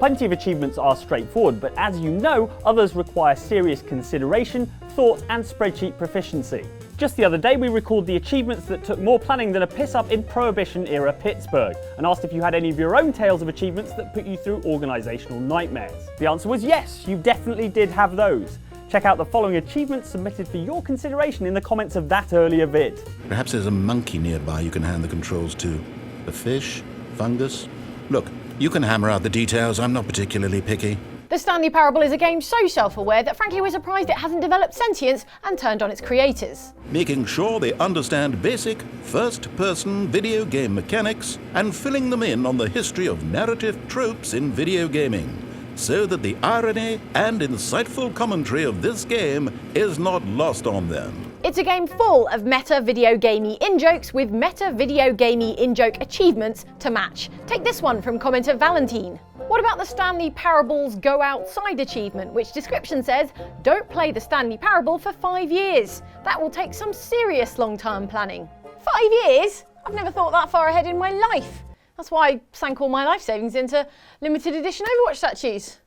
Plenty of achievements are straightforward, but as you know, others require serious consideration, thought and spreadsheet proficiency. Just the other day we recalled the achievements that took more planning than a piss-up in Prohibition-era Pittsburgh, and asked if you had any of your own tales of achievements that put you through organisational nightmares. The answer was yes, you definitely did have those. Check out the following achievements submitted for your consideration in the comments of that earlier vid. Perhaps there's a monkey nearby you can hand the controls to. A fish? Fungus? Look, you can hammer out the details, I'm not particularly picky. The Stanley Parable is a game so self-aware that frankly we're surprised it hasn't developed sentience and turned on its creators. Making sure they understand basic, first-person video game mechanics and filling them in on the history of narrative tropes in video gaming, so that the irony and insightful commentary of this game is not lost on them. It's a game full of meta video gamey in-jokes with meta video gamey in-joke achievements to match. Take this one from commenter Valentine. What about the Stanley Parable's Go Outside achievement, which description says, don't play the Stanley Parable for 5 years. That will take some serious long-term planning. 5 years? I've never thought that far ahead in my life. That's why I sank all my life savings into limited edition Overwatch statues.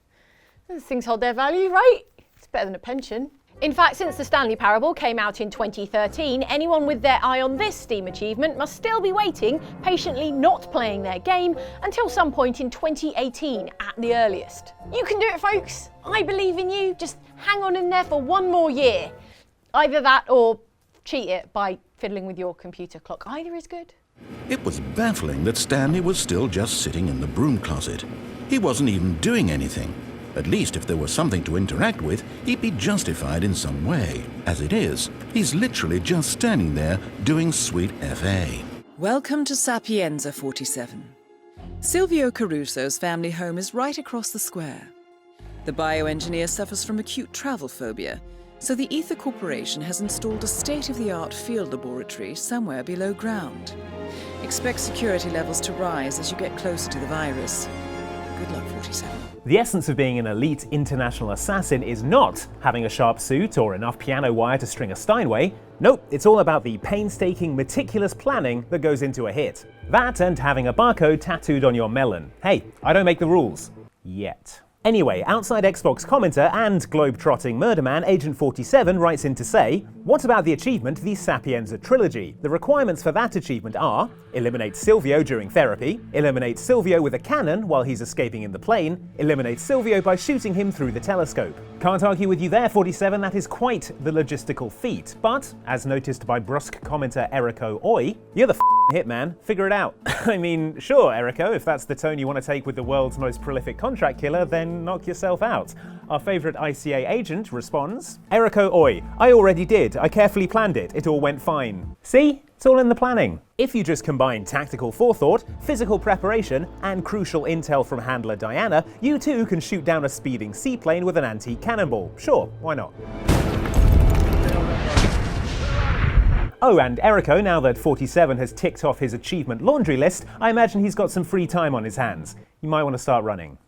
Those things hold their value, right? It's better than a pension. In fact, since the Stanley Parable came out in 2013, anyone with their eye on this Steam achievement must still be waiting, patiently not playing their game, until some point in 2018 at the earliest. You can do it, folks. I believe in you. Just hang on in there for one more year. Either that or cheat it by fiddling with your computer clock. Either is good. It was baffling that Stanley was still just sitting in the broom closet. He wasn't even doing anything. At least if there was something to interact with, he'd be justified in some way. As it is, he's literally just standing there doing sweet FA. Welcome to Sapienza 47. Silvio Caruso's family home is right across the square. The bioengineer suffers from acute travel phobia, so the Ether Corporation has installed a state-of-the-art field laboratory somewhere below ground. Expect security levels to rise as you get closer to the virus. Good luck, 47. The essence of being an elite international assassin is not having a sharp suit or enough piano wire to string a Steinway. Nope, it's all about the painstaking, meticulous planning that goes into a hit. That and having a barcode tattooed on your melon. Hey, I don't make the rules. Yet. Anyway, outsidexbox commenter and globe-trotting murderman Agent 47 writes in to say, what about the achievement, the Sapienza Trilogy? The requirements for that achievement are, eliminate Silvio during therapy, eliminate Silvio with a cannon while he's escaping in the plane, eliminate Silvio by shooting him through the telescope. Can't argue with you there, 47, that is quite the logistical feat, but, as noticed by brusque commenter Erico Oi, you're the hitman, figure it out. I mean, sure, Erico, if that's the tone you want to take with the world's most prolific contract killer, then knock yourself out. Our favourite ICA agent responds, Erico Oi, I already did, I carefully planned it, it all went fine. See? It's all in the planning. If you just combine tactical forethought, physical preparation, and crucial intel from handler Diana, you too can shoot down a speeding seaplane with an antique cannonball. Sure, why not? Oh, and Erico, now that 47 has ticked off his achievement laundry list, I imagine he's got some free time on his hands. You might want to start running.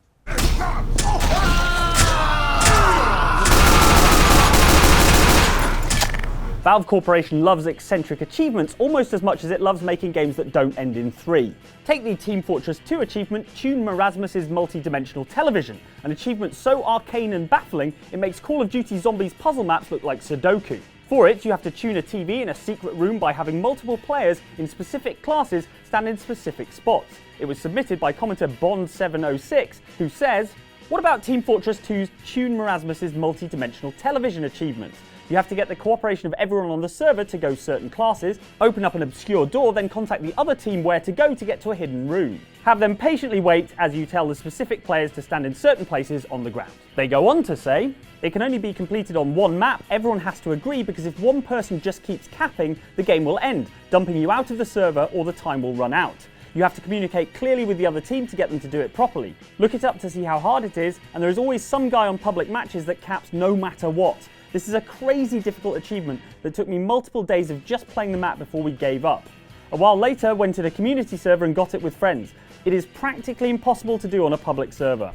Valve Corporation loves eccentric achievements almost as much as it loves making games that don't end in 3. Take the Team Fortress 2 achievement, Tune Merasmus' Multi-Dimensional Television, an achievement so arcane and baffling it makes Call of Duty Zombies puzzle maps look like Sudoku. For it, you have to tune a TV in a secret room by having multiple players in specific classes stand in specific spots. It was submitted by commenter Bond706, who says, what about Team Fortress 2's Tune Merasmus' Multi-Dimensional Television achievement? You have to get the cooperation of everyone on the server to go certain classes, open up an obscure door, then contact the other team where to go to get to a hidden room. Have them patiently wait as you tell the specific players to stand in certain places on the ground. They go on to say, it can only be completed on one map, everyone has to agree because if one person just keeps capping, the game will end, dumping you out of the server or the time will run out. You have to communicate clearly with the other team to get them to do it properly. Look it up to see how hard it is, and there is always some guy on public matches that caps no matter what. This is a crazy difficult achievement that took me multiple days of just playing the map before we gave up. A while later, went to the community server and got it with friends. It is practically impossible to do on a public server.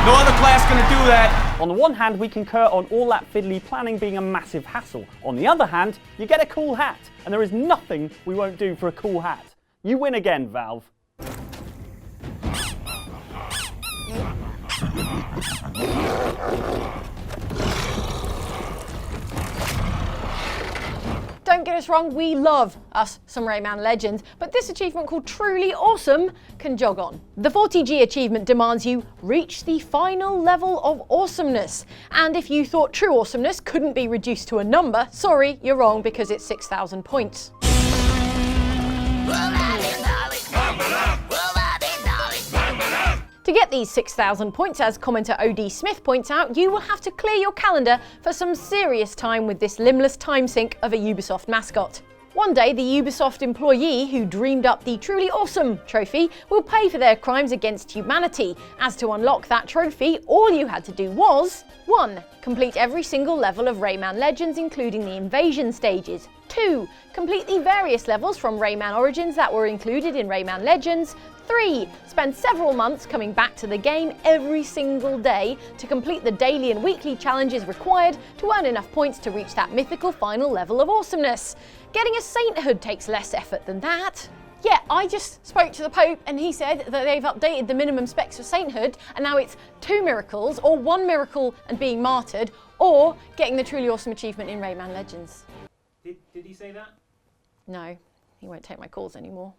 No other class gonna do that. On the one hand, we concur on all that fiddly planning being a massive hassle. On the other hand, you get a cool hat, and there is nothing we won't do for a cool hat. You win again, Valve. don't get us wrong, we love us some Rayman Legends, but this achievement called Truly Awesome can jog on. The 40G achievement demands you reach the final level of awesomeness. And if you thought true awesomeness couldn't be reduced to a number, sorry, you're wrong because it's 6,000 points. To get these 6,000 points, as commenter OD Smith points out, you will have to clear your calendar for some serious time with this limbless time sink of a Ubisoft mascot. One day, the Ubisoft employee who dreamed up the Truly Awesome trophy will pay for their crimes against humanity, as to unlock that trophy, all you had to do was 1. Complete every single level of Rayman Legends, including the invasion stages. 2. Complete the various levels from Rayman Origins that were included in Rayman Legends. 3. Spend several months coming back to the game every single day to complete the daily and weekly challenges required to earn enough points to reach that mythical final level of awesomeness. Getting a sainthood takes less effort than that. Yeah, I just spoke to the Pope and he said that they've updated the minimum specs for sainthood and now it's 2 miracles, or 1 miracle and being martyred, or getting the Truly Awesome achievement in Rayman Legends. Did he say that? No, he won't take my calls anymore.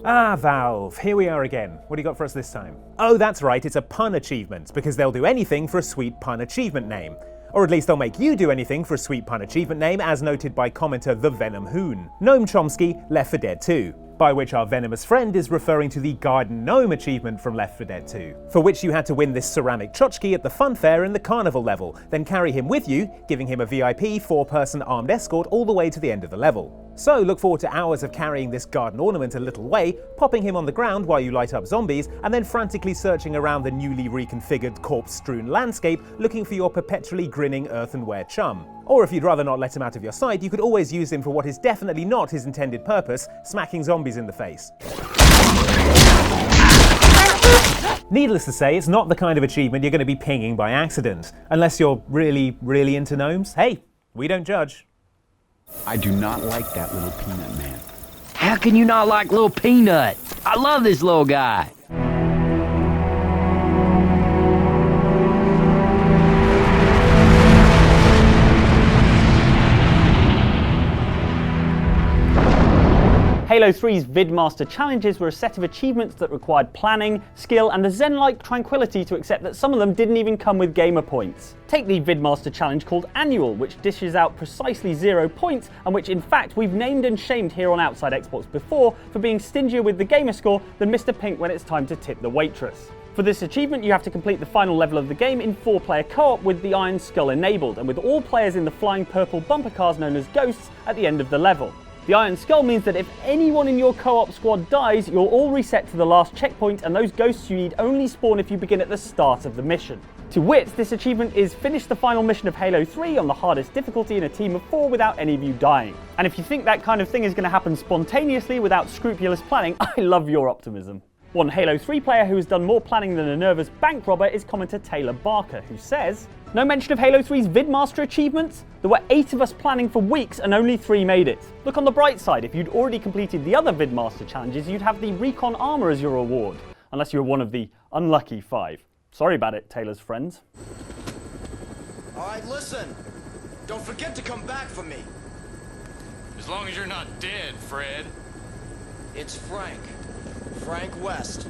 Ah, Valve, here we are again. What do you got for us this time? Oh, that's right, it's a pun achievement, because they'll do anything for a sweet pun achievement name. Or at least they'll make you do anything for a sweet pun achievement name, as noted by commenter The Venom Hoon. Noam Chomsky, Left 4 Dead 2. By which our venomous friend is referring to the Guardin Gnome achievement from Left 4 Dead 2, for which you had to win this ceramic tchotchke at the fun fair in the carnival level, then carry him with you, giving him a VIP 4-person armed escort all the way to the end of the level. So look forward to hours of carrying this garden ornament a little way, popping him on the ground while you light up zombies, and then frantically searching around the newly reconfigured corpse-strewn landscape looking for your perpetually grinning earthenware chum. Or if you'd rather not let him out of your sight, you could always use him for what is definitely not his intended purpose, smacking zombies in the face. Needless to say, it's not the kind of achievement you're going to be pinging by accident. Unless you're really, really into gnomes. Hey, we don't judge. I do not like that little peanut man. How can you not like Little Peanut? I love this little guy. Halo 3's Vidmaster Challenges were a set of achievements that required planning, skill, and the zen-like tranquility to accept that some of them didn't even come with gamer points. Take the Vidmaster Challenge called Annual, which dishes out precisely 0 points, and which in fact we've named and shamed here on Outside Xbox before for being stingier with the gamer score than Mr. Pink when it's time to tip the waitress. For this achievement, you have to complete the final level of the game in 4-player co-op with the Iron Skull enabled, and with all players in the flying purple bumper cars known as ghosts at the end of the level. The Iron Skull means that if anyone in your co-op squad dies, you're all reset to the last checkpoint, and those ghosts you need only spawn if you begin at the start of the mission. To wit, this achievement is finish the final mission of Halo 3 on the hardest difficulty in a team of 4 without any of you dying. And if you think that kind of thing is going to happen spontaneously without scrupulous planning, I love your optimism. One Halo 3 player who has done more planning than a nervous bank robber is commenter Taylor Barker, who says, "No mention of Halo 3's Vidmaster achievements? There were 8 of us planning for weeks and only 3 made it. Look on the bright side, if you'd already completed the other Vidmaster challenges, you'd have the Recon Armor as your reward. Unless you're one of the unlucky 5. Sorry about it, Taylor's friends." Alright, listen. Don't forget to come back for me. As long as you're not dead, Fred. It's Frank. Frank West.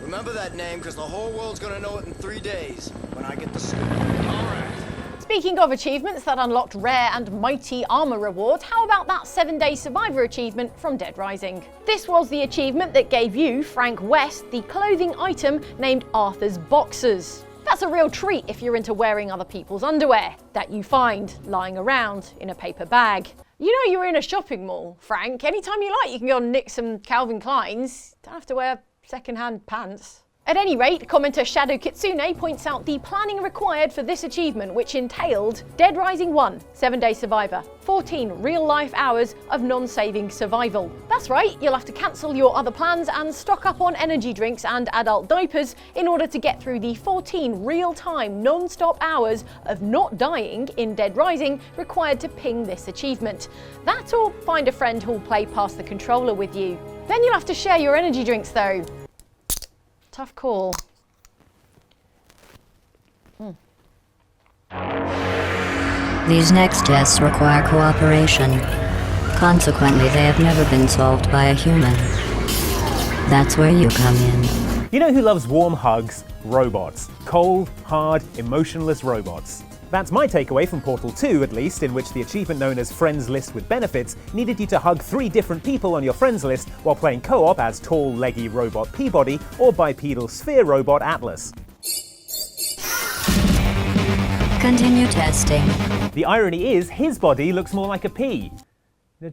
Remember that name, because the whole world's gonna know it in 3 days, when I get the scoop. Alright. Speaking of achievements that unlocked rare and mighty armor rewards, how about that 7-day survivor achievement from Dead Rising? This was the achievement that gave you, Frank West, the clothing item named Arthur's Boxers. That's a real treat if you're into wearing other people's underwear that you find lying around in a paper bag. You know you're in a shopping mall, Frank. Anytime you like, you can go and nick some Calvin Kleins. Don't have to wear second-hand pants. At any rate, commenter Shadow Kitsune points out the planning required for this achievement, which entailed Dead Rising 1, 7-day survivor, 14 real-life hours of non-saving survival. That's right, you'll have to cancel your other plans and stock up on energy drinks and adult diapers in order to get through the 14 real-time, non-stop hours of not dying in Dead Rising required to ping this achievement. That or find a friend who'll play past the controller with you. Then you'll have to share your energy drinks though. Tough call. These next tests require cooperation. Consequently, they have never been solved by a human. That's where you come in. You know who loves warm hugs? Robots. Cold, hard, emotionless robots. That's my takeaway from Portal 2, at least, in which the achievement known as Friends List with Benefits needed you to hug 3 different people on your friends list while playing co-op as tall, leggy robot Peabody or bipedal sphere robot Atlas. Continue testing. The irony is, his body looks more like a pea.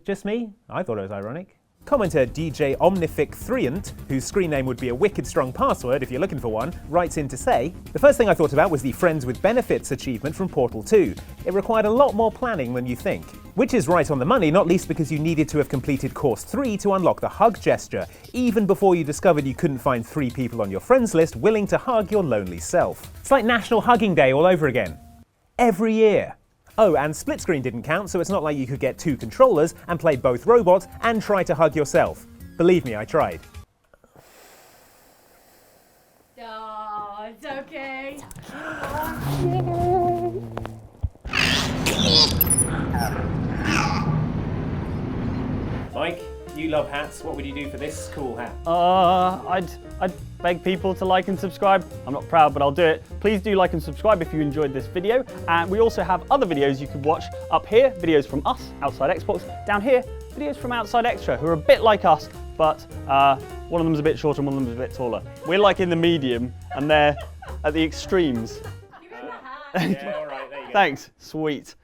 Just me? I thought it was ironic. Commenter DJ Omnific3ant, whose screen name would be a wicked strong password if you're looking for one, writes in to say, the first thing I thought about was the Friends with Benefits achievement from Portal 2. It required a lot more planning than you think. Which is right on the money, not least because you needed to have completed Course 3 to unlock the hug gesture, even before you discovered you couldn't find 3 people on your friends list willing to hug your lonely self. It's like National Hugging Day all over again. Every year. Oh, and split screen didn't count, so it's not like you could get 2 controllers and play both robots and try to hug yourself. Believe me, I tried. Oh, it's okay. Mike, you love hats. What would you do for this cool hat? I'd beg people to like and subscribe. I'm not proud, but I'll do it. Please do like and subscribe if you enjoyed this video. And we also have other videos you can watch up here, videos from us, Outside Xbox. Down here, videos from Outside Extra, who are a bit like us, but one of them's a bit shorter and one of them's a bit taller. We're like in the medium, and they're at the extremes. Yeah, all right, there you go. Thanks, sweet.